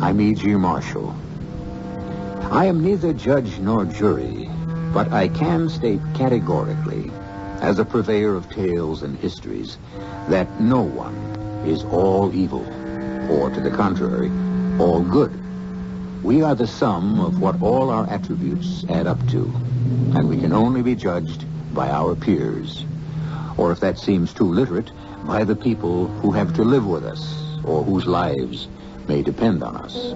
I'm E.G. Marshall. I am neither judge nor jury, but I can state categorically, as a purveyor of tales and histories, that no one is all evil, or to the contrary, all good. We are the sum of what all our attributes add up to, and we can only be judged by our peers, or if that seems too literate, by the people who have to live with us, or whose lives may depend on us.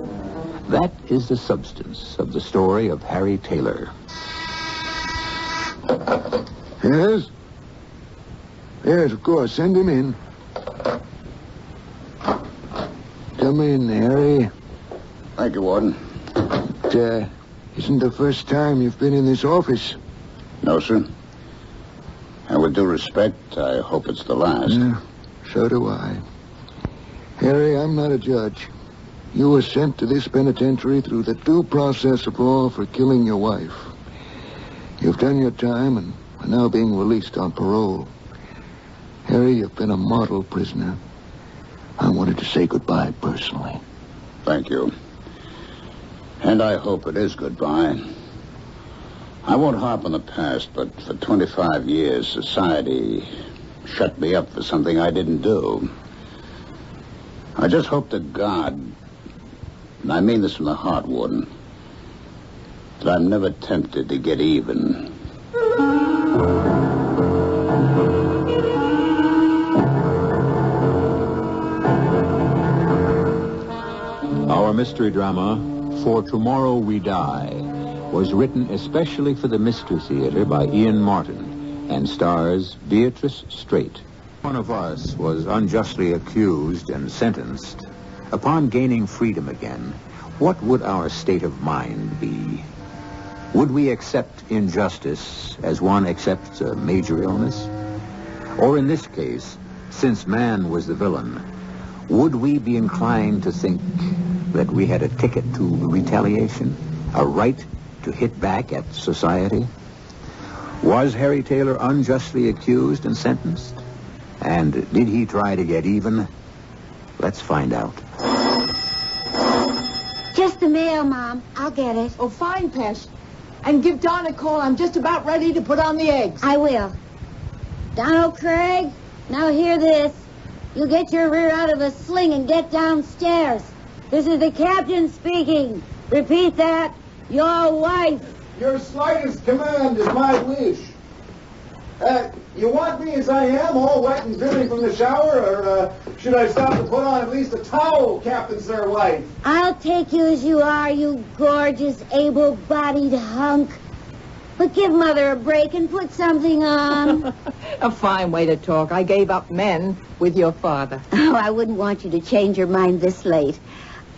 That is the substance of the story of Harry Taylor. Yes? Yes, of course. Send him in. Come in, Harry. Thank you, Warden. It isn't the first time you've been in this office. No, sir. And with due respect, I hope it's the last. Yeah, so do I. Harry, I'm not a judge. You were sent to this penitentiary through the due process of law for killing your wife. You've done your time and are now being released on parole. Harry, you've been a model prisoner. I wanted to say goodbye personally. Thank you. And I hope it is goodbye. I won't harp on the past, but for 25 years, society shut me up for something I didn't do. I just hope to God, and I mean this from the heart, Warden, that I'm never tempted to get even. Our mystery drama, For Tomorrow We Die, was written especially for the Mystery Theater by Ian Martin and stars Beatrice Straight. One of us was unjustly accused and sentenced. Upon gaining freedom again, what would our state of mind be? Would we accept injustice as one accepts a major illness? Or in this case, since man was the villain, would we be inclined to think that we had a ticket to retaliation, a right to hit back at society? Was Harry Taylor unjustly accused and sentenced? And did he try to get even? Let's find out. Just the mail, Mom. I'll get it. Oh, fine, Pesh. And give Don a call. I'm just about ready to put on the eggs. I will. Donald Craig, now hear this. You get your rear out of a sling and get downstairs. This is the captain speaking. Repeat that. Your wife. Your slightest command is my wish. You want me as I am, all wet and dripping from the shower, or should I stop to put on at least a towel, Captain Sir Wife? I'll take you as you are, you gorgeous, able-bodied hunk. But give Mother a break and put something on. A fine way to talk. I gave up men with your father. Oh, I wouldn't want you to change your mind this late.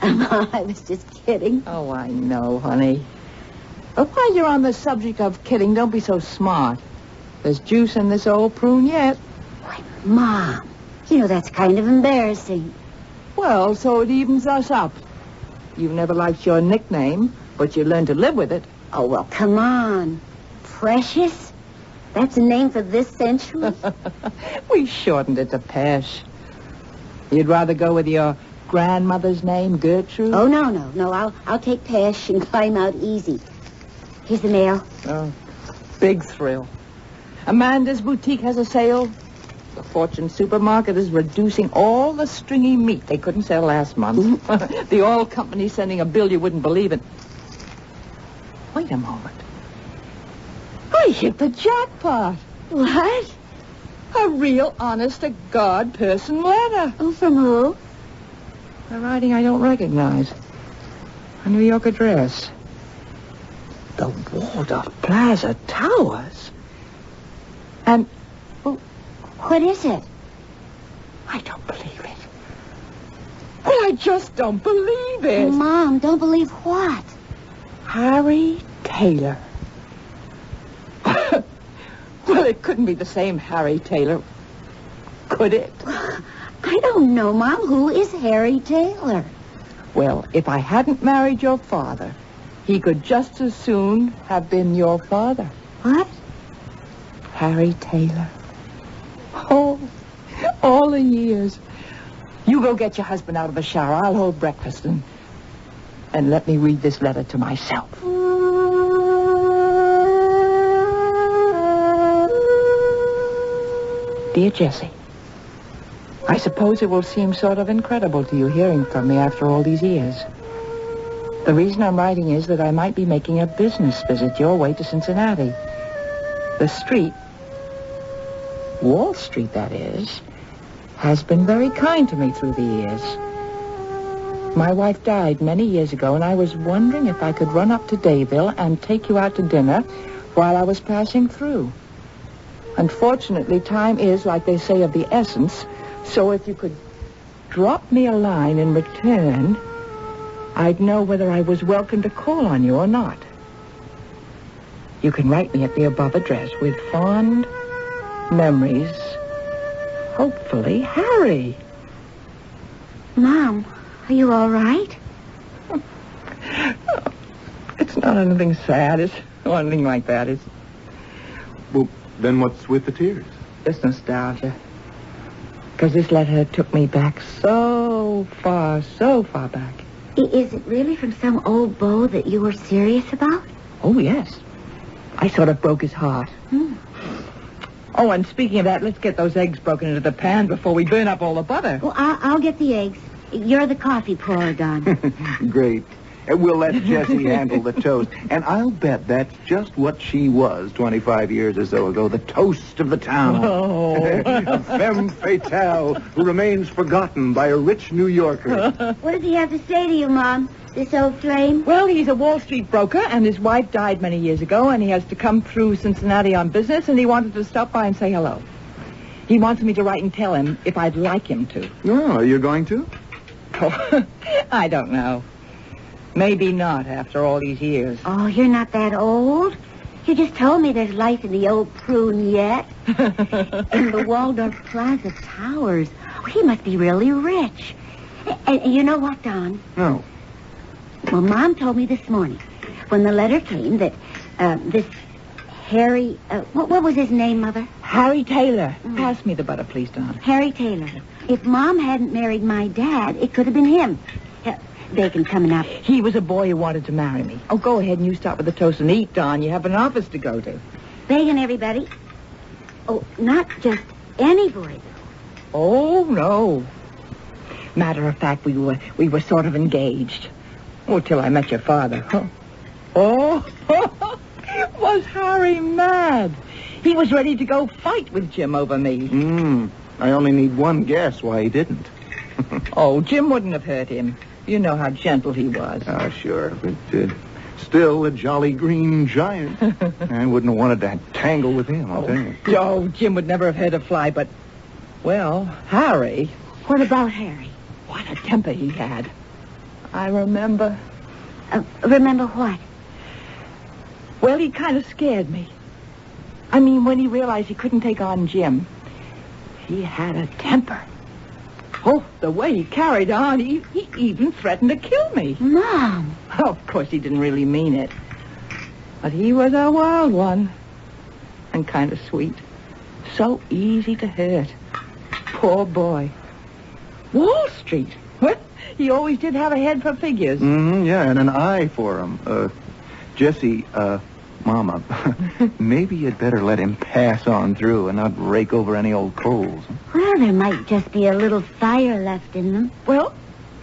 I was just kidding. Oh, I know, honey. But while you're on the subject of kidding, don't be so smart. There's juice in this old prune yet. Why, Mom, you know that's kind of embarrassing. Well, so it evens us up. You've never liked your nickname, but you learned to live with it. Oh, well, come on. Precious? That's a name for this century? We shortened it to Pesh. You'd rather go with your grandmother's name, Gertrude? Oh, no. I'll take Pesh and climb out easy. Here's the mail. Oh, big thrill. Amanda's boutique has a sale. The Fortune supermarket is reducing all the stringy meat they couldn't sell last month. The oil company's sending a bill you wouldn't believe it. Wait a moment. I hit the jackpot. What? A real honest-to-God person letter. Oh, from who? The writing I don't recognize. A New York address. The Waldorf Plaza Towers. And... Well, what is it? I don't believe it. Well, I just don't believe it. Mom, don't believe what? Harry Taylor. Well, it couldn't be the same Harry Taylor, could it? I don't know, Mom. Who is Harry Taylor? Well, if I hadn't married your father, he could just as soon have been your father. What? Harry Taylor. Oh, all the years. You go get your husband out of the shower. I'll hold breakfast and and let me read this letter to myself. Dear Jessie, I suppose it will seem sort of incredible to you hearing from me after all these years. The reason I'm writing is that I might be making a business visit your way to Cincinnati. The street, Wall Street that is, has been very kind to me through the years. My wife died many years ago, and I was wondering if I could run up to Dayville and take you out to dinner while I was passing through. Unfortunately, time is, like they say, of the essence, so if you could drop me a line in return, I'd know whether I was welcome to call on you or not. You can write me at the above address with fond memories. Hopefully, Harry. Mom, are you all right? It's not anything sad, or anything like that. It's Well, then what's with the tears? just nostalgia. Because this letter took me back so far back. Is it really from some old beau that you were serious about? Oh, yes. I sort of broke his heart. Oh, and speaking of that, let's get those eggs broken into the pan before we burn up all the butter. Well, I'll get the eggs. You're the coffee pourer, Don. Great. We'll let Jessie handle the toast. And I'll bet that's just what she was 25 years or so ago, the toast of the town. Oh. A femme fatale who remains forgotten by a rich New Yorker. What does he have to say to you, Mom? This old flame? Well, he's a Wall Street broker, and his wife died many years ago, and he has to come through Cincinnati on business, and he wanted to stop by and say hello. He wants me to write and tell him if I'd like him to. Oh, you're going to? Oh, I don't know. Maybe not after all these years. Oh, you're not that old. You just told me there's life in the old prune yet. In the Waldorf Plaza Towers. Oh, he must be really rich. And you know what, Don? No. Well, Mom told me this morning when the letter came that this Harry... what was his name, Mother? Harry Taylor. Pass me the butter, please, Don. Harry Taylor. If Mom hadn't married my dad, it could have been him. Bacon coming up. He was a boy who wanted to marry me. Oh, go ahead and you start with the toast and eat, Don. You have an office to go to. Bacon, everybody. Oh, not just any boy, though. Oh, no. Matter of fact, we were sort of engaged. Oh, till I met your father. Huh? Oh, was Harry mad? He was ready to go fight with Jim over me. I only need one guess why he didn't. Oh, Jim wouldn't have hurt him. You know how gentle he was. Oh, sure, but still a jolly green giant. I wouldn't have wanted to tangle with him, I'll tell you. Oh, Jim would never have hurt a fly, but, well, Harry... What about Harry? What a temper he had. I remember. Remember what? Well, he kind of scared me. I mean, when he realized he couldn't take on Jim, he had a temper. Oh, the way he carried on, he even threatened to kill me. Mom. Oh, of course, he didn't really mean it. But he was a wild one. And kind of sweet. So easy to hurt. Poor boy. Wall Street. Well, he always did have a head for figures. Yeah, and an eye for him. Jessie, Mama, maybe you'd better let him pass on through and not rake over any old coals. Well, there might just be a little fire left in them. Well,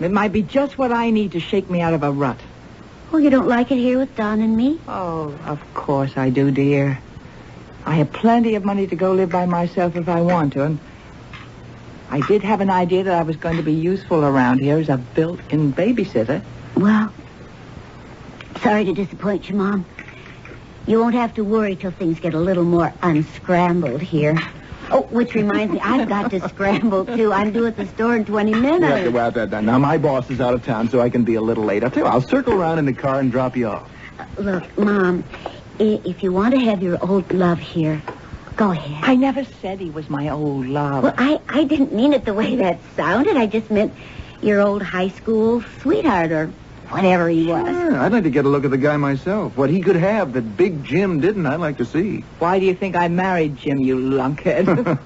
it might be just what I need to shake me out of a rut. Well, you don't like it here with Don and me? Oh, of course I do, dear. I have plenty of money to go live by myself if I want to, and I did have an idea that I was going to be useful around here as a built-in babysitter. Well, sorry to disappoint you, Mom. You won't have to worry till things get a little more unscrambled here. Oh, which reminds me, I've got to scramble, too. I'm due at the store in 20 minutes. Well, now, my boss is out of town, so I can be a little late. I'll tell you, I'll circle around in the car and drop you off. Look, Mom, if you want to have your old love here, go ahead. I never said he was my old love. Well, I didn't mean it the way that sounded. I just meant your old high school sweetheart or whatever he was. Yeah, I'd like to get a look at the guy myself. What he could have that Big Jim didn't, I'd like to see. Why do you think I married Jim, you lunkhead?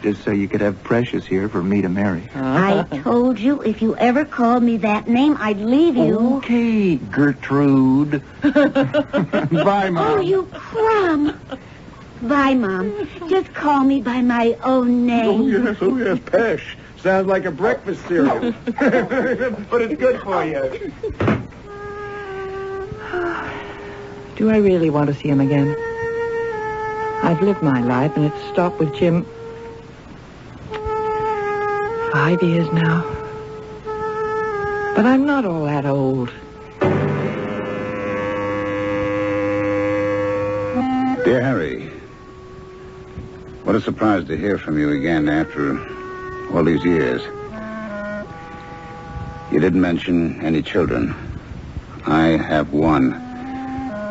Just so you could have Precious here for me to marry. I told you if you ever called me that name, I'd leave you. Okay, Gertrude. Bye, Mom. Oh, you crumb. Bye, Mom. Just call me by my own name. Oh, yes, Pesh. Sounds like a breakfast cereal. But it's good for you. Do I really want to see him again? I've lived my life, and it's stopped with Jim 5 years now. But I'm not all that old. Dear Harry, what a surprise to hear from you again after all these years. You didn't mention any children. I have one.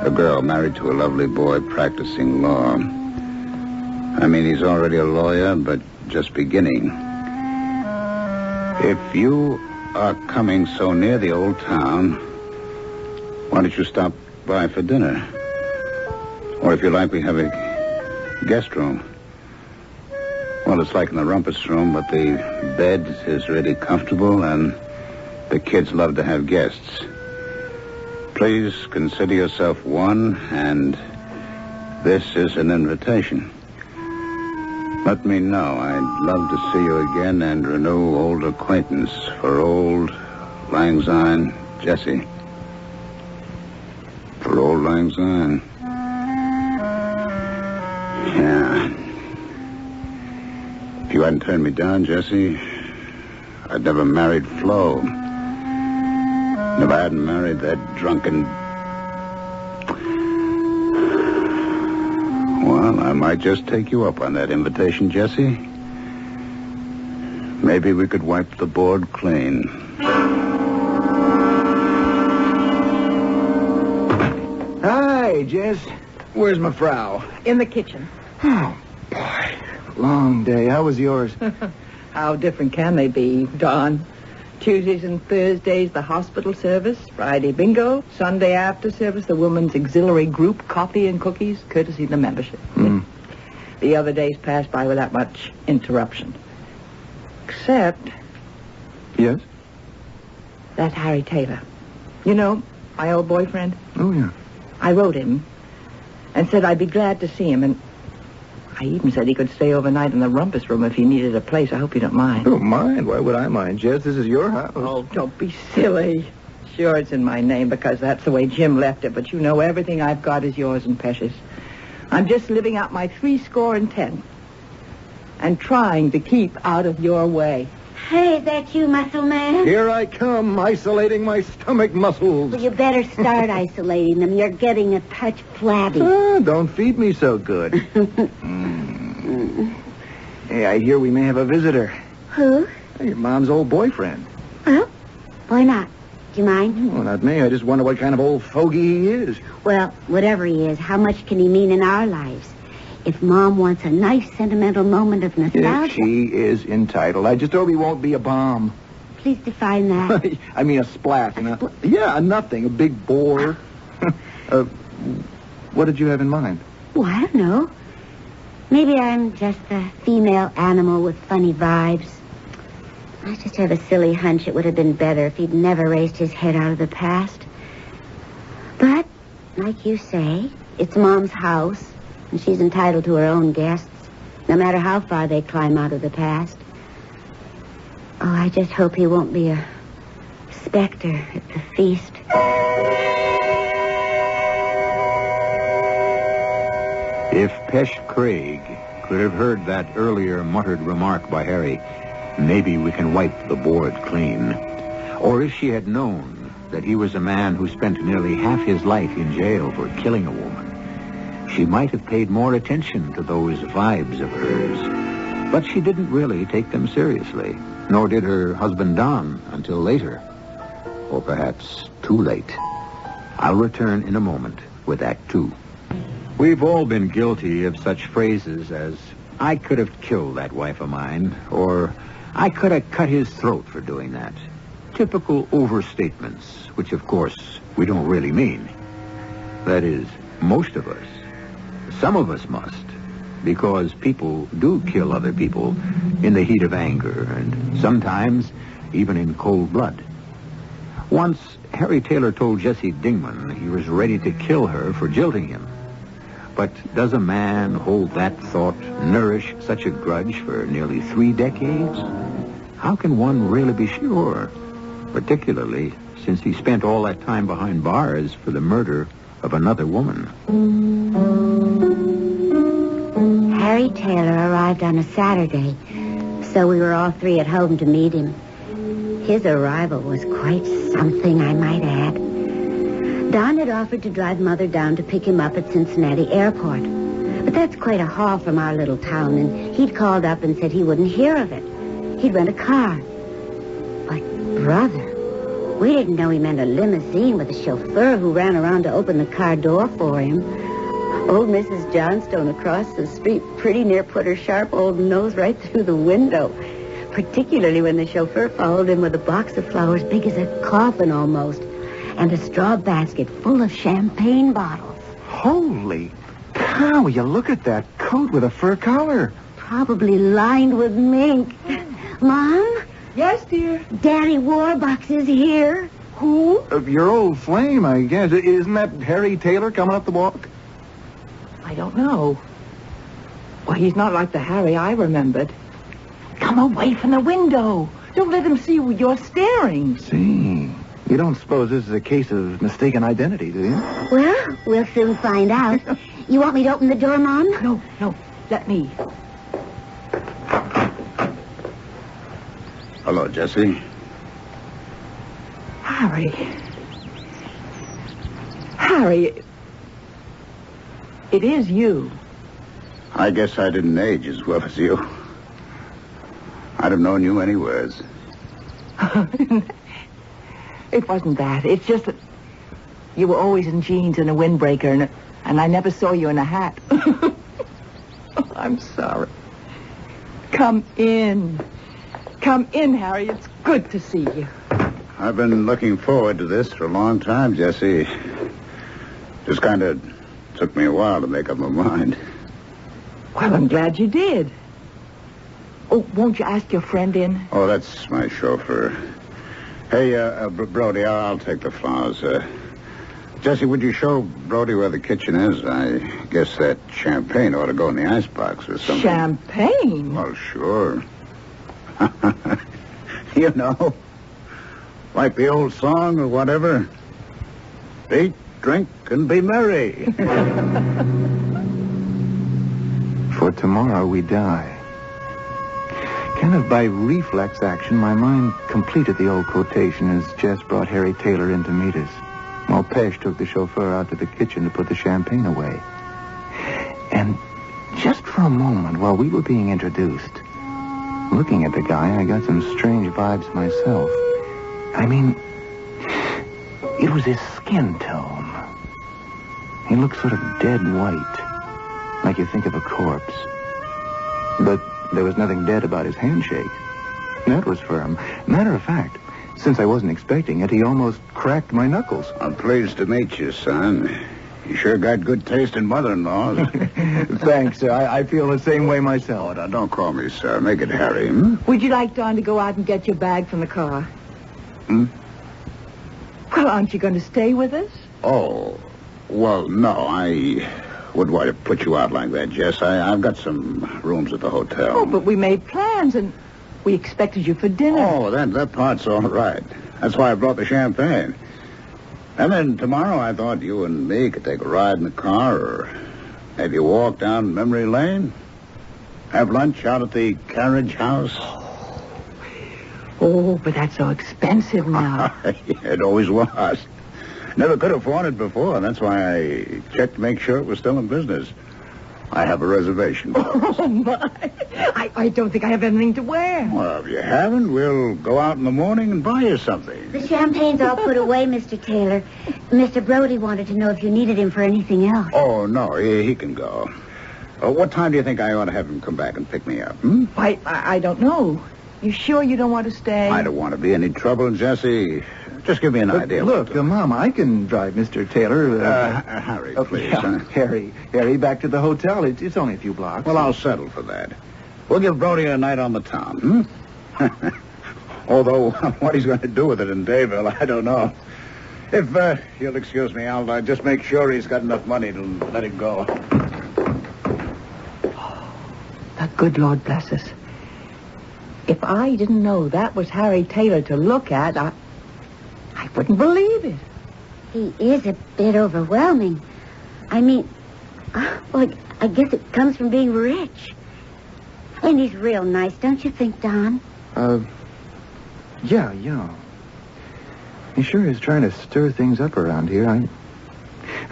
A girl married to a lovely boy practicing law. I mean, he's already a lawyer, but just beginning. If you are coming so near the old town, why don't you stop by for dinner? Or if you like, we have a guest room. Well, it's like in the rumpus room, but the bed is really comfortable, and the kids love to have guests. Please consider yourself one, and this is an invitation. Let me know. I'd love to see you again and renew old acquaintance for old Lang Syne Jesse. For old Lang Syne. Yeah. If you hadn't turned me down, Jesse, I'd never married Flo. And if I hadn't married that drunken... Well, I might just take you up on that invitation, Jesse. Maybe we could wipe the board clean. Hi, Jess. Where's my frau? In the kitchen. Oh, boy. Long day. How was yours? How different can they be, Don? Tuesdays and Thursdays, the hospital service. Friday, bingo. Sunday after service, the women's auxiliary group, coffee and cookies, courtesy of the membership. The other days passed by without much interruption. Except... Yes? That Harry Taylor. You know, my old boyfriend. Oh, yeah. I wrote him and said I'd be glad to see him, and I even said he could stay overnight in the rumpus room if he needed a place. I hope you don't mind. Don't mind? Why would I mind, Jess? This is your house. Oh, don't be silly. Sure, it's in my name because that's the way Jim left it, but you know everything I've got is yours and precious. I'm just living out my 70 and trying to keep out of your way. Hey, that you, muscle man? Here I come, isolating my stomach muscles. Well, you better start isolating them. You're getting a touch flabby. Don't feed me so good. Hey, I hear we may have a visitor. Who? Your mom's old boyfriend. Well, why not? Do you mind? Oh, not me. I just wonder what kind of old fogey he is. Well, whatever he is, how much can he mean in our lives? If Mom wants a nice sentimental moment of nostalgia... She is entitled. I just hope he won't be a bomb. Please define that. I mean a splat. Yeah, a nothing. A big bore. What did you have in mind? Well, I don't know. Maybe I'm just a female animal with funny vibes. I just have a silly hunch it would have been better if he'd never raised his head out of the past. But, like you say, it's Mom's house, and she's entitled to her own guests, no matter how far they climb out of the past. Oh, I just hope he won't be a specter at the feast. If Pesh Craig could have heard that earlier muttered remark by Harry, maybe we can wipe the board clean. Or if she had known that he was a man who spent nearly half his life in jail for killing a woman, she might have paid more attention to those vibes of hers. But she didn't really take them seriously, nor did her husband Don until later. Or perhaps too late. I'll return in a moment with Act 2. We've all been guilty of such phrases as, I could have killed that wife of mine, or I could have cut his throat for doing that. typical overstatements, which, of course, we don't really mean. That is, most of us. Some of us must, because people do kill other people in the heat of anger, and sometimes even in cold blood. Once, Harry Taylor told Jessie Dingman he was ready to kill her for jilting him. But does a man hold that thought, nourish such a grudge for nearly 3 decades? How can one really be sure? Particularly since he spent all that time behind bars for the murder of another woman. Harry Taylor arrived on a Saturday, so we were all 3 at home to meet him. His arrival was quite something, I might add. Don had offered to drive Mother down to pick him up at Cincinnati Airport. But that's quite a haul from our little town, and he'd called up and said he wouldn't hear of it. He'd rent a car. But, brother, we didn't know he meant a limousine with a chauffeur who ran around to open the car door for him. Old Mrs. Johnstone across the street pretty near put her sharp old nose right through the window, particularly when the chauffeur followed him with a box of flowers big as a coffin almost, and a straw basket full of champagne bottles. Holy cow, you look at that coat with a fur collar. Probably lined with mink. Mom? Yes, dear. Daddy Warbucks is here. Who? Your old flame, I guess. Isn't that Harry Taylor coming up the walk? I don't know. Well, he's not like the Harry I remembered. Come away from the window. Don't let him see you're staring. See. You don't suppose this is a case of mistaken identity, do you? Well, we'll soon find out. You want me to open the door, Mom? No. Let me. Hello, Jessie. Harry, it is you. I guess I didn't age as well as you. I'd have known you anywheres. It wasn't that. It's just that you were always in jeans and a windbreaker, and I never saw you in a hat. I'm sorry. Come in. Come in, Harry. It's good to see you. I've been looking forward to this for a long time, Jessie. Just kind of took me a while to make up my mind. Well, I'm glad you did. Oh, won't you ask your friend in? Oh, that's my chauffeur. Hey, Brody, I'll take the flowers. Jessie, would you show Brody where the kitchen is? I guess that champagne ought to go in the icebox or something. Champagne? Well, sure. You know, like the old song or whatever. Eat, drink, and be merry. For tomorrow we die. Kind of by reflex action, my mind completed the old quotation as Jess brought Harry Taylor in to meet us, while Pesh took the chauffeur out to the kitchen to put the champagne away. And just for a moment, while we were being introduced, looking at the guy, I got some strange vibes myself. I mean, it was his skin tone. He looked sort of dead white, like you think of a corpse. But there was nothing dead about his handshake. That was firm. Matter of fact, since I wasn't expecting it, he almost cracked my knuckles. I'm pleased to meet you, son. You sure got good taste in mother-in-laws. Thanks, sir. I feel the same way myself. Oh, now, don't call me sir. Make it Harry, hmm? Would you like Don to go out and get your bag from the car? Well, aren't you going to stay with us? Oh, well, no, I wouldn't want to put you out like that, Jess. I've got some rooms at the hotel. Oh, but we made plans, and we expected you for dinner. Oh, that part's all right. That's why I brought the champagne. And then tomorrow I thought you and me could take a ride in the car, or maybe walk down memory lane. Have lunch out at the carriage house. Oh, but that's so expensive now. Yeah, it always was. Never could afford it before. That's why I checked to make sure it was still in business. I have a reservation. Oh, my. I don't think I have anything to wear. Well, if you haven't, we'll go out in the morning and buy you something. The champagne's all put away, Mr. Taylor. Mr. Brody wanted to know if you needed him for anything else. Oh, no, he can go. What time do you think I ought to have him come back and pick me up, I don't know. You sure you don't want to stay? I don't want to be any trouble, Jesse. Just give me an idea. Look, Mom, I can drive Mr. Taylor. Harry, please. Yeah, Harry, back to the hotel. It's only a few blocks. Well, I'll settle for that. We'll give Brody a night on the town, Although, what he's going to do with it in Dayville, I don't know. If you'll excuse me, I'll just make sure he's got enough money to let him go. The good Lord bless us. If I didn't know that was Harry Taylor to look at, I wouldn't believe it. He is a bit overwhelming. I mean, well, I guess it comes from being rich. And he's real nice, don't you think, Don? Yeah. He sure is trying to stir things up around here. I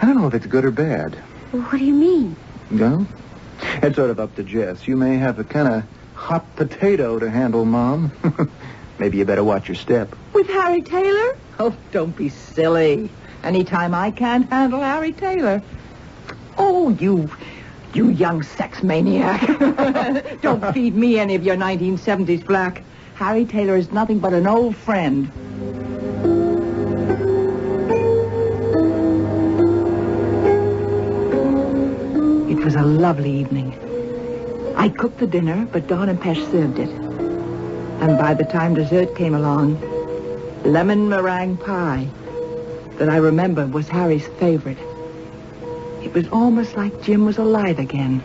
don't know if it's good or bad. Well, what do you mean? No? It's sort of up to Jess. You may have a kind of hot potato to handle, Mom. Maybe you better watch your step. With Harry Taylor? Oh, don't be silly. Anytime I can't handle Harry Taylor. Oh, you young sex maniac. Don't feed me any of your 1970s flack. Harry Taylor is nothing but an old friend. It was a lovely evening. I cooked the dinner, but Dawn and Pesh served it. And by the time dessert came along, lemon meringue pie that I remember was Harry's favorite. It was almost like Jim was alive again.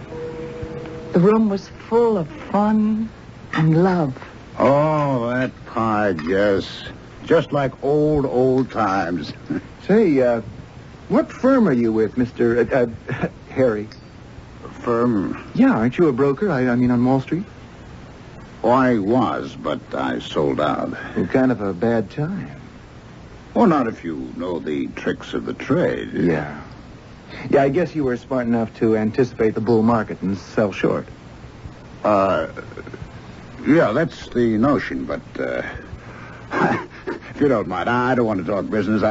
The room was full of fun and love. Oh, that pie, Jess. Just like old times. Say, what firm are you with, Mr. Harry? Firm? Yeah, aren't you a broker? I mean, on Wall Street? Oh, I was, but I sold out. Kind of a bad time. Well, not if you know the tricks of the trade. Yeah. Yeah, I guess you were smart enough to anticipate the bull market and sell short. Yeah, that's the notion, but, if you don't mind, I don't want to talk business.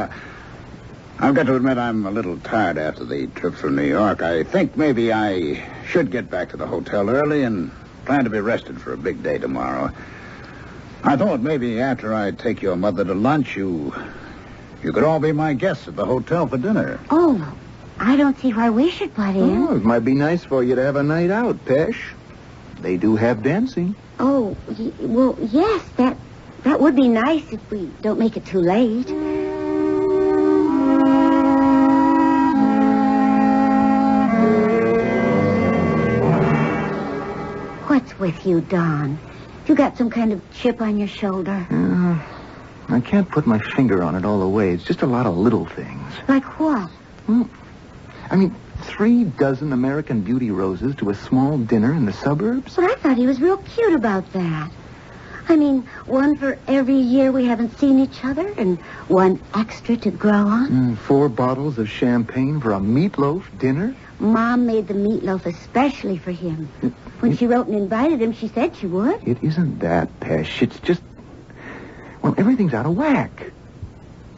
I've got to admit I'm a little tired after the trip from New York. I think maybe I should get back to the hotel early and plan to be rested for a big day tomorrow. I thought maybe after I take your mother to lunch, you could all be my guests at the hotel for dinner. Oh, I don't see why we should butt in. Oh, it might be nice for you to have a night out, Pesh. They do have dancing. Oh, well, yes, that would be nice if we don't make it too late. What's with you, Don? You got some kind of chip on your shoulder? I can't put my finger on it all the way. It's just a lot of little things. Like what? I mean, 36 American Beauty roses to a small dinner in the suburbs? But I thought he was real cute about that. I mean, one for every year we haven't seen each other and one extra to grow on. 4 bottles of champagne for a meatloaf dinner? Mom made the meatloaf especially for him. When she wrote and invited him, she said she would. It isn't that, Pesh. It's just... Well, everything's out of whack.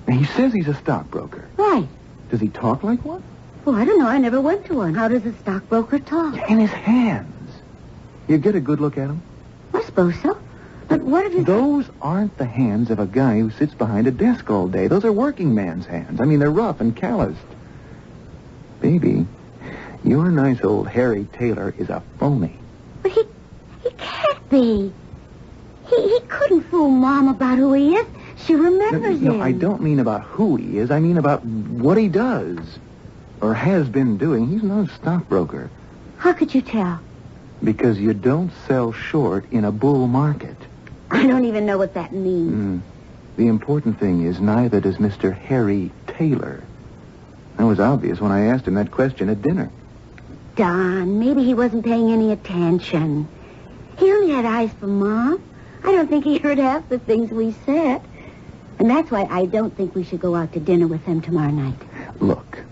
Now, he says he's a stockbroker. Right. Does he talk like one? Well, I don't know. I never went to one. How does a stockbroker talk? In his hands. You get a good look at him? I suppose so. But what if Those aren't the hands of a guy who sits behind a desk all day. Those are working man's hands. I mean, they're rough and calloused. Baby, your nice old Harry Taylor is a phony. But he can't be. He couldn't fool Mom about who he is. She remembers him. No, I don't mean about who he is. I mean about what he does. Or has been doing. He's not a stockbroker. How could you tell? Because you don't sell short in a bull market. I don't even know what that means. The important thing is neither does Mr. Harry Taylor. That was obvious when I asked him that question at dinner. Don, maybe he wasn't paying any attention. He only had eyes for Mom. I don't think he heard half the things we said. And that's why I don't think we should go out to dinner with him tomorrow night. Look,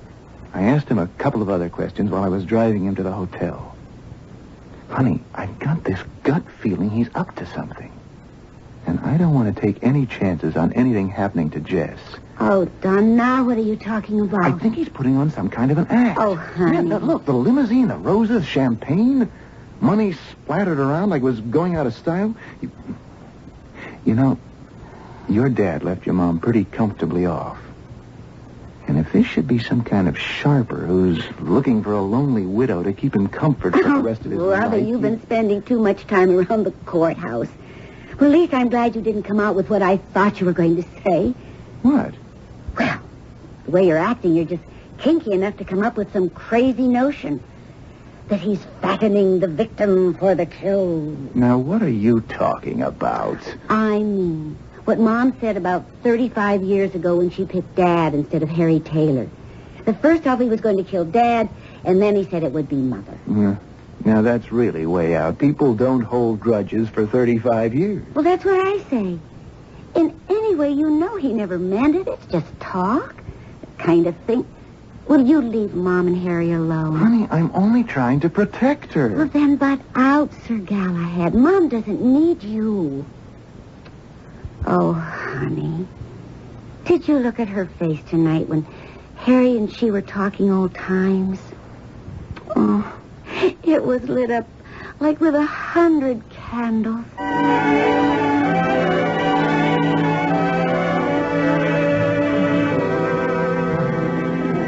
I asked him a couple of other questions while I was driving him to the hotel. Honey, I've got this gut feeling he's up to something. And I don't want to take any chances on anything happening to Jess. Oh, Don, now what are you talking about? I think he's putting on some kind of an act. Oh, honey. Yeah, look, the limousine, the roses, champagne, money splattered around like it was going out of style. You know, your dad left your mom pretty comfortably off. And if this should be some kind of sharper who's looking for a lonely widow to keep him comfort for the rest of his life... Brother, you've been spending too much time around the courthouse. Well, at least I'm glad you didn't come out with what I thought you were going to say. What? Well, the way you're acting, you're just kinky enough to come up with some crazy notion that he's fattening the victim for the kill. Now, what are you talking about? I mean, what Mom said about 35 years ago when she picked Dad instead of Harry Taylor. The first off, he was going to kill Dad, and then he said it would be Mother. Yeah. Now, that's really way out. People don't hold grudges for 35 years. Well, that's what I say. In any way, you know he never meant it. It's just talk. The kind of thing. Will you leave Mom and Harry alone? Honey, I'm only trying to protect her. Well, then butt out, Sir Galahad. Mom doesn't need you. Oh, honey. Did you look at her face tonight when Harry and she were talking old times? Oh, it was lit up like with 100 candles.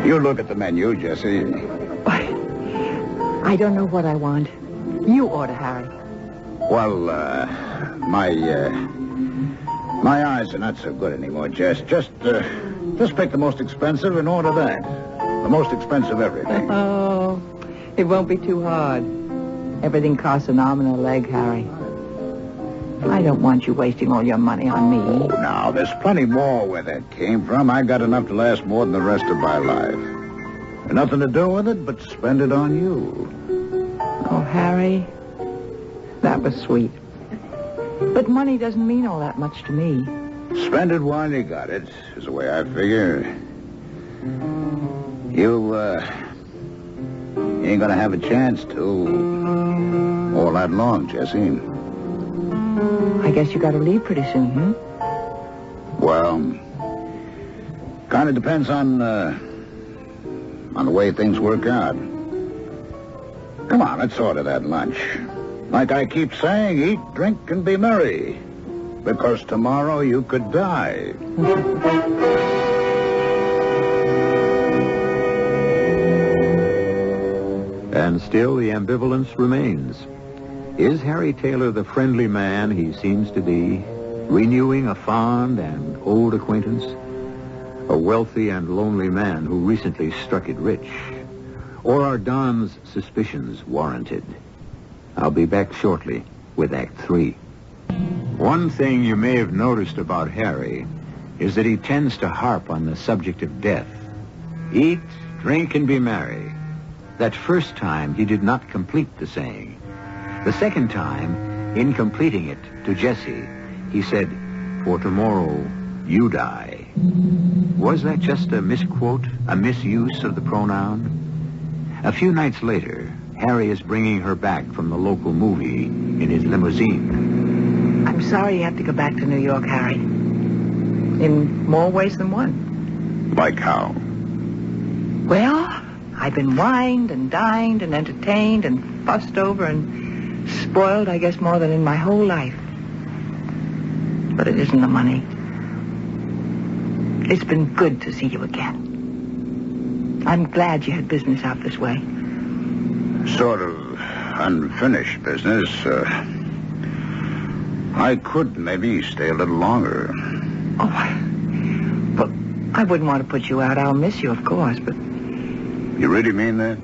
You look at the menu, Jesse. I don't know what I want. You order, Harry. Well, my eyes are not so good anymore, Jess. Just pick the most expensive and order that. The most expensive everything. Oh, it won't be too hard. Everything costs an arm and a leg, Harry. I don't want you wasting all your money on me. Oh, now, there's plenty more where that came from. I got enough to last more than the rest of my life. And nothing to do with it but spend it on you. Oh, Harry, that was sweet. But money doesn't mean all that much to me. Spend it while you got it, is the way I figure. You ain't gonna have a chance to all that long, Jesse. I guess you got to leave pretty soon, Well, kind of depends on the way things work out. Come on, let's order that lunch. Like I keep saying, eat, drink, and be merry. Because tomorrow you could die. And still the ambivalence remains. Is Harry Taylor the friendly man he seems to be, renewing a fond and old acquaintance? A wealthy and lonely man who recently struck it rich? Or are Don's suspicions warranted? I'll be back shortly with Act 3. One thing you may have noticed about Harry is that he tends to harp on the subject of death. Eat, drink, and be merry. That first time he did not complete the saying. The second time, in completing it to Jesse, he said, "For tomorrow you die." Was that just a misquote, a misuse of the pronoun? A few nights later, Harry is bringing her back from the local movie in his limousine. I'm sorry you have to go back to New York, Harry. In more ways than one. Like how? Well, I've been wined and dined and entertained and fussed over and spoiled, I guess, more than in my whole life. But it isn't the money. It's been good to see you again. I'm glad you had business out this way. Sort of unfinished business. I could maybe stay a little longer. Oh, but I wouldn't want to put you out. I'll miss you, of course, but... You really mean that?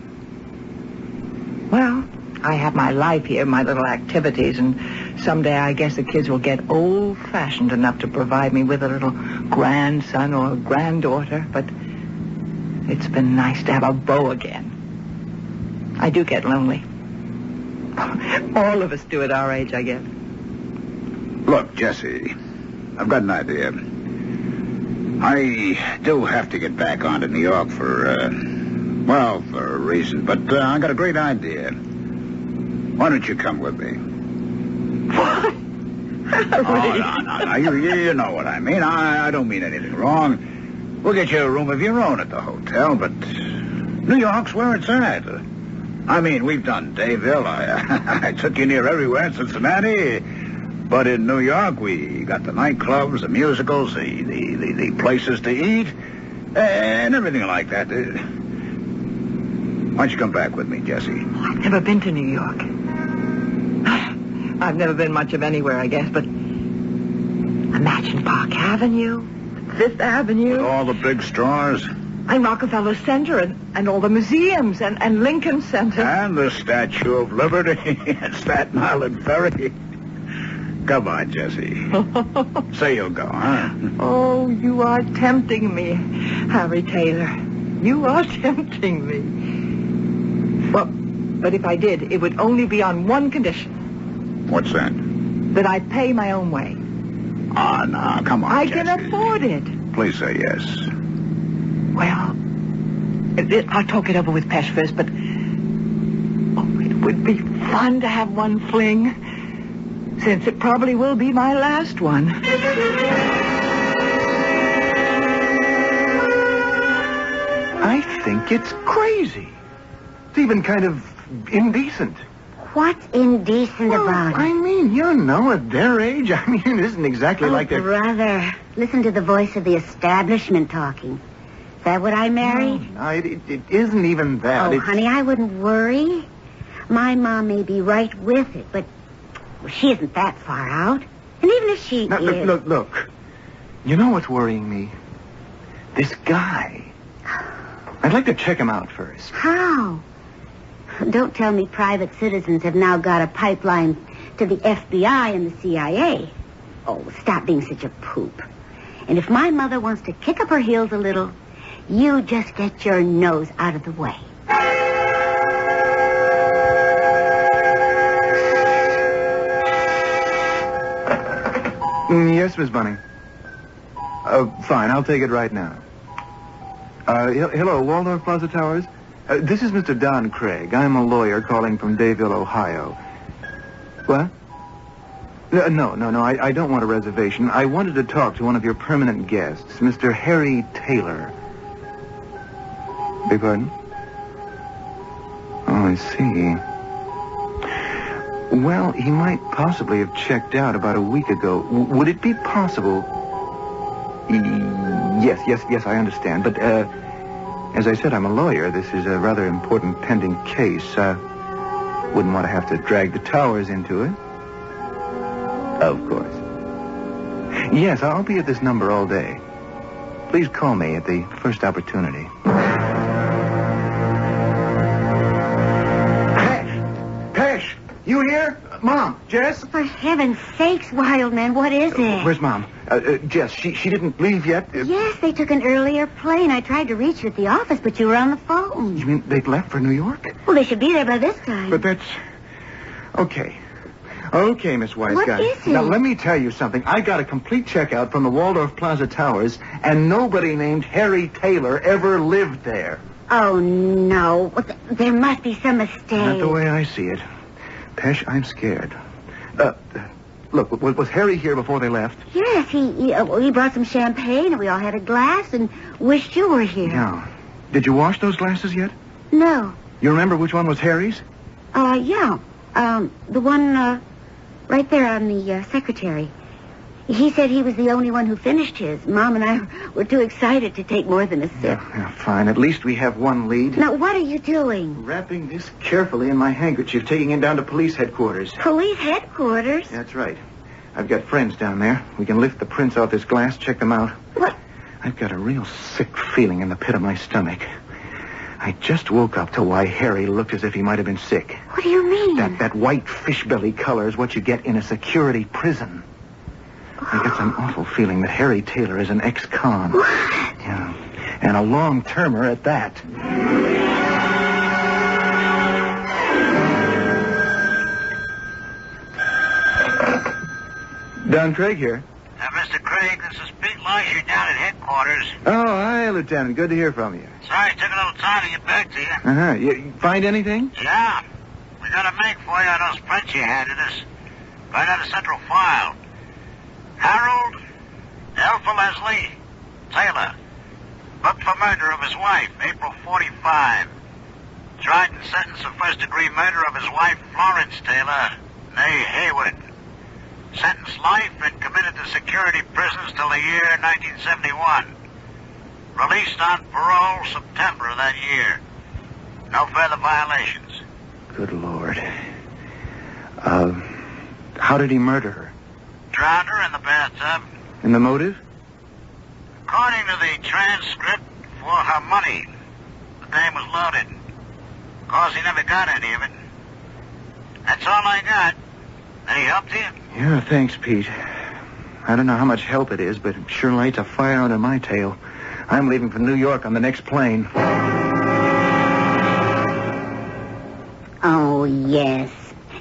Well, I have my life here, my little activities, and someday I guess the kids will get old-fashioned enough to provide me with a little grandson or granddaughter, but it's been nice to have a beau again. I do get lonely. All of us do at our age, I guess. Look, Jesse, I've got an idea. I do have to get back on to New York for a reason, but I got a great idea. Why don't you come with me? What? Oh, no. You know what I mean. I don't mean anything wrong. We'll get you a room of your own at the hotel, but New York's where it's at. I mean, we've done Dayville. I took you near everywhere in Cincinnati. But in New York, we got the nightclubs, the musicals, the places to eat, and everything like that. Why don't you come back with me, Jessie? I've never been to New York. I've never been much of anywhere, I guess, but imagine Park Avenue, Fifth Avenue. With all the big stores. And Rockefeller Center and all the museums and Lincoln Center. And the Statue of Liberty and Staten Island Ferry. Come on, Jessie. Say you'll go, huh? Oh, you are tempting me, Harry Taylor. You are tempting me. Well, but if I did, it would only be on one condition. What's that? That I pay my own way. Oh, no, come on, I Jessie. can afford it. Please say yes. Well, I'll talk it over with Pesh first, but... Oh, it would be fun to have one fling, since it probably will be my last one. I think it's crazy. It's even kind of indecent. What's indecent about it? I mean, you know, at their age, I mean, it isn't exactly like they're... brother, listen to the voice of the establishment talking. Is that what I married? No, it isn't even that. Oh, honey, I wouldn't worry. My mom may be right with it, but she isn't that far out. And even if she Now, is... Look. You know what's worrying me? This guy. I'd like to check him out first. How? Don't tell me private citizens have now got a pipeline to the FBI and the CIA. Oh, stop being such a poop. And if my mother wants to kick up her heels a little, you just get your nose out of the way. Yes, Miss Bunning. Fine, I'll take it right now. Hello, Waldorf Plaza Towers? This is Mr. Don Craig. I'm a lawyer calling from Dayville, Ohio. What? No, I don't want a reservation. I wanted to talk to one of your permanent guests, Mr. Harry Taylor. Beg pardon? Oh, I see. Well, he might possibly have checked out about a week ago. Would it be possible... Yes, I understand. But, as I said, I'm a lawyer. This is a rather important pending case. Wouldn't want to have to drag the Towers into it. Of course. Yes, I'll be at this number all day. Please call me at the first opportunity. Pesh! You here? Mom, Jess? For heaven's sakes, Wildman, what is it? Where's Mom? Jess, she didn't leave yet? Yes, they took an earlier plane. I tried to reach you at the office, but you were on the phone. You mean they've left for New York? Well, they should be there by this time. But that's... Okay, Miss Wise What Guy. is it? Now, let me tell you something. I got a complete checkout from the Waldorf Plaza Towers, and nobody named Harry Taylor ever lived there. Oh, no. Well, there must be some mistake. Not the way I see it. Pesh, I'm scared. Look, was Harry here before they left? Yes, he brought some champagne, and we all had a glass, and wished you were here. Yeah. Did you wash those glasses yet? No. You remember which one was Harry's? Yeah. The one, right there on the secretary. He said he was the only one who finished his. Mom and I were too excited to take more than a sip. Yeah, fine. At least we have one lead. Now, what are you doing? Wrapping this carefully in my handkerchief, taking it down to police headquarters. Police headquarters? That's right. I've got friends down there. We can lift the prints off this glass, check them out. What? I've got a real sick feeling in the pit of my stomach. I just woke up to why Harry looked as if he might have been sick. What do you mean? That white fish belly color is what you get in a security prison. I get some awful feeling that Harry Taylor is an ex-con. What? Yeah. And a long-termer at that. Don Craig here. Mr. Craig, this is Pete Lasher down at headquarters. Oh, hi, Lieutenant. Good to hear from you. Sorry it took a little time to get back to you. Uh-huh. You find anything? Yeah. We got a make for you on those prints you handed us. Right out of central file. Harold Alpha Leslie Taylor. Booked for murder of his wife, April 45. Tried and sentenced for first-degree murder of his wife, Florence Taylor, née Hayward. Sentenced life and committed to security prisons till the year 1971. Released on parole September of that year. No further violations. Good Lord. How did he murder her? Drowned her in the bathtub. And the motive? According to the transcript, for her money. The dame was loaded. Of course, he never got any of it. That's all I got. Any help to you? Yeah, thanks, Pete. I don't know how much help it is, but it sure lights a fire under my tail. I'm leaving for New York on the next plane. Oh, yes.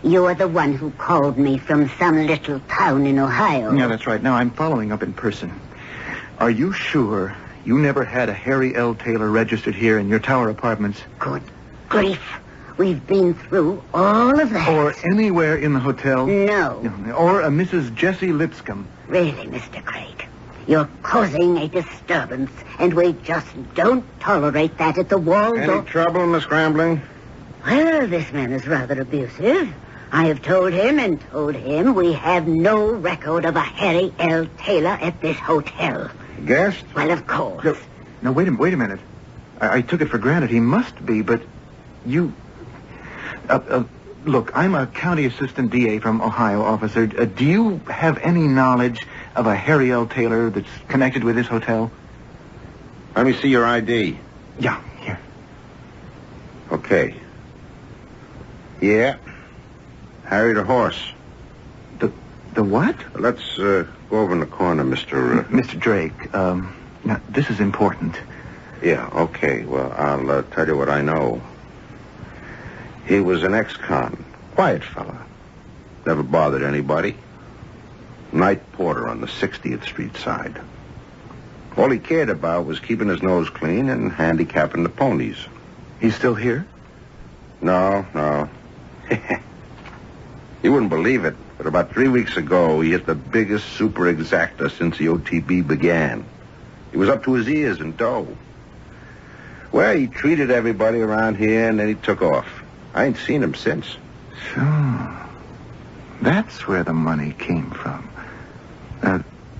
You're the one who called me from some little town in Ohio. Yeah, that's right. Now I'm following up in person. Are you sure you never had a Harry L. Taylor registered here in your tower apartments? Good grief. We've been through all of that. Or anywhere in the hotel? No. Or a Mrs. Jessie Lipscomb? Really, Mr. Craig, you're causing a disturbance, and we just don't tolerate that at the Waldorf. Any trouble, Miss Scrambling? Well, this man is rather abusive. I have told him we have no record of a Harry L. Taylor at this hotel. Guest? Well, of course. No, wait a minute. I took it for granted he must be, but you... look, I'm a county assistant DA from Ohio, officer. Do you have any knowledge of a Harry L. Taylor that's connected with this hotel? Let me see your ID. Yeah, here. Okay. Yeah. Harry the horse. The what? Let's go over in the corner, Mr. Mr. Drake. Now, this is important. Yeah, okay. Well, I'll tell you what I know. He was an ex-con. Quiet fella. Never bothered anybody. Night porter on the 60th Street side. All he cared about was keeping his nose clean and handicapping the ponies. He's still here? No. You wouldn't believe it, but about 3 weeks ago, he hit the biggest super exacta since the OTB began. He was up to his ears in dough. Well, he treated everybody around here, and then he took off. I ain't seen him since. So, that's where the money came from.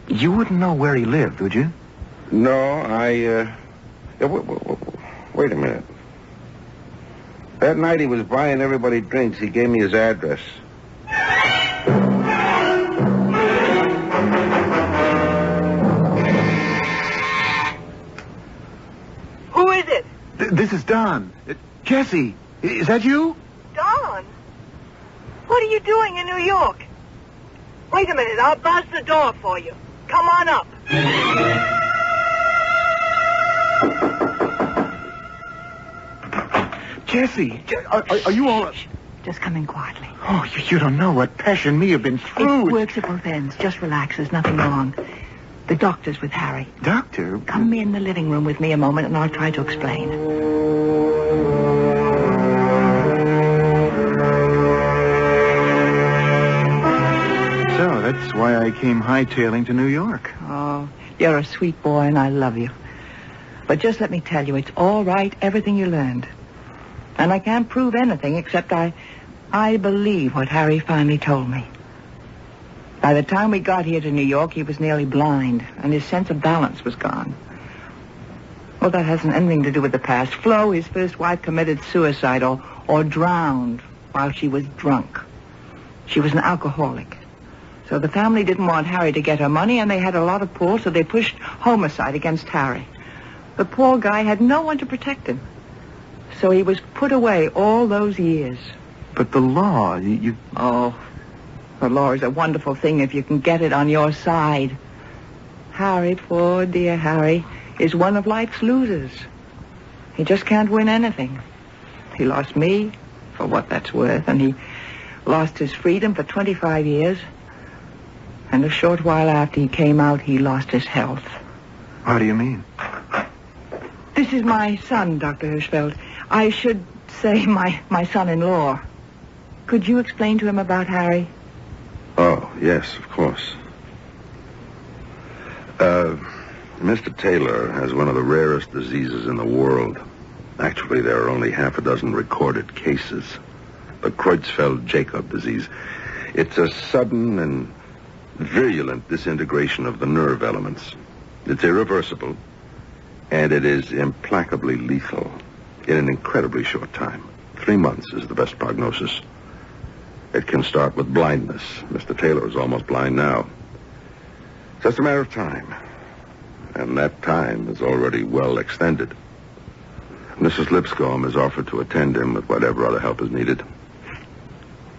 You wouldn't know where he lived, would you? No, wait a minute. That night he was buying everybody drinks. He gave me his address. Who is it? This is Don. Jessie, is that you? Don? What are you doing in New York? Wait a minute, I'll buzz the door for you. Come on up. Jessie, are you all... Just come in quietly. Oh, you don't know what Pesh and me have been through. It works at both ends. Just relax. There's nothing wrong. The doctor's with Harry. Doctor? Come in the living room with me a moment, and I'll try to explain. So, that's why I came hightailing to New York. Oh, you're a sweet boy, and I love you. But just let me tell you, it's all right, everything you learned. And I can't prove anything except I believe what Harry finally told me. By the time we got here to New York, he was nearly blind, and his sense of balance was gone. Well, that hasn't anything to do with the past. Flo, his first wife, committed suicide or drowned while she was drunk. She was an alcoholic. So the family didn't want Harry to get her money, and they had a lot of pull, so they pushed homicide against Harry. The poor guy had no one to protect him. So he was put away all those years. But the law, Oh, the law is a wonderful thing if you can get it on your side. Harry, poor dear Harry, is one of life's losers. He just can't win anything. He lost me, for what that's worth, and he lost his freedom for 25 years. And a short while after he came out, he lost his health. How do you mean? This is my son, Dr. Hirschfeld. I should say my son-in-law. Could you explain to him about Harry? Oh, yes, of course. Mr. Taylor has one of the rarest diseases in the world. Actually, there are only half a dozen recorded cases. The Creutzfeldt-Jakob disease. It's a sudden and virulent disintegration of the nerve elements. It's irreversible, and it is implacably lethal in an incredibly short time. 3 months is the best prognosis. It can start with blindness. Mr. Taylor is almost blind now. Just a matter of time. And that time is already well extended. Mrs. Lipscomb has offered to attend him with whatever other help is needed.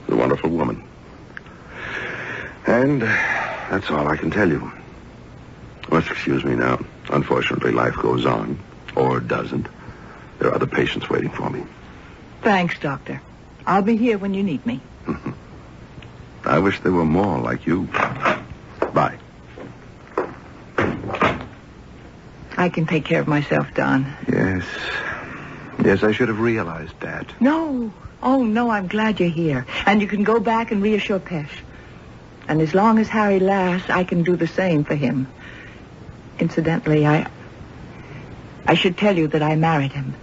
She's a wonderful woman. And that's all I can tell you. Must excuse me now. Unfortunately, life goes on. Or doesn't. There are other patients waiting for me. Thanks, Doctor. I'll be here when you need me. I wish there were more like you. Bye. I can take care of myself, Don. Yes. Yes, I should have realized that. No. Oh, no, I'm glad you're here. And you can go back and reassure Pesh. And as long as Harry lasts, I can do the same for him. Incidentally, I should tell you that I married him.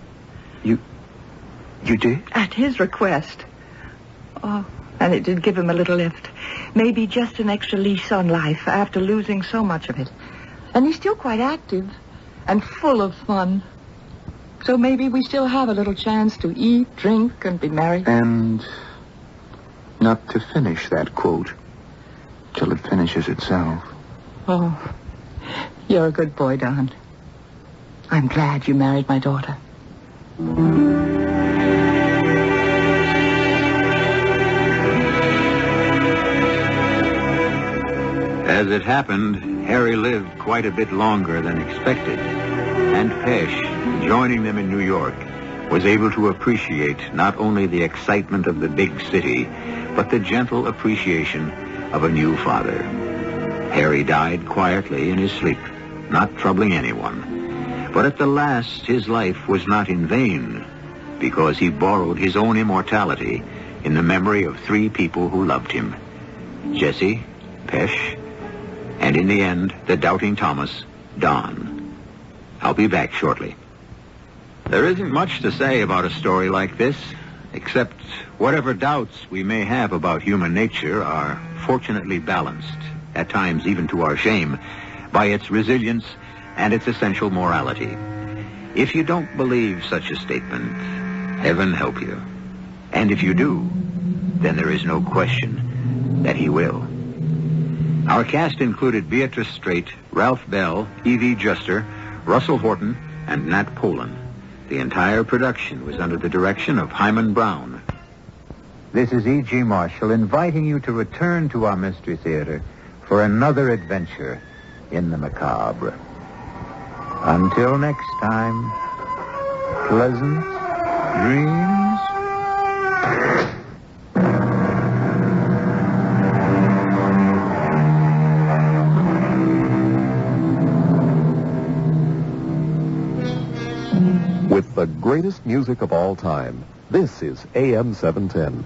You did? At his request. Oh, and it did give him a little lift. Maybe just an extra lease on life after losing so much of it. And he's still quite active and full of fun. So maybe we still have a little chance to eat, drink, and be merry. And not to finish that quote till it finishes itself. Oh, you're a good boy, Don. I'm glad you married my daughter. As it happened, Harry lived quite a bit longer than expected. And Pesh, joining them in New York, was able to appreciate not only the excitement of the big city, but the gentle appreciation of a new father. Harry died quietly in his sleep, not troubling anyone. But at the last, his life was not in vain, because he borrowed his own immortality in the memory of 3 people who loved him. Jessie, Pesh, and in the end, the doubting Thomas, Don. I'll be back shortly. There isn't much to say about a story like this, except whatever doubts we may have about human nature are fortunately balanced, at times even to our shame, by its resilience and its essential morality. If you don't believe such a statement, heaven help you. And if you do, then there is no question that he will. Our cast included Beatrice Straight, Ralph Bell, Evie Juster, Russell Horton, and Nat Polan. The entire production was under the direction of Himan Brown. This is E.G. Marshall inviting you to return to our Mystery Theater for another adventure in the macabre. Until next time, pleasant dreams. With the greatest music of all time, this is AM 710.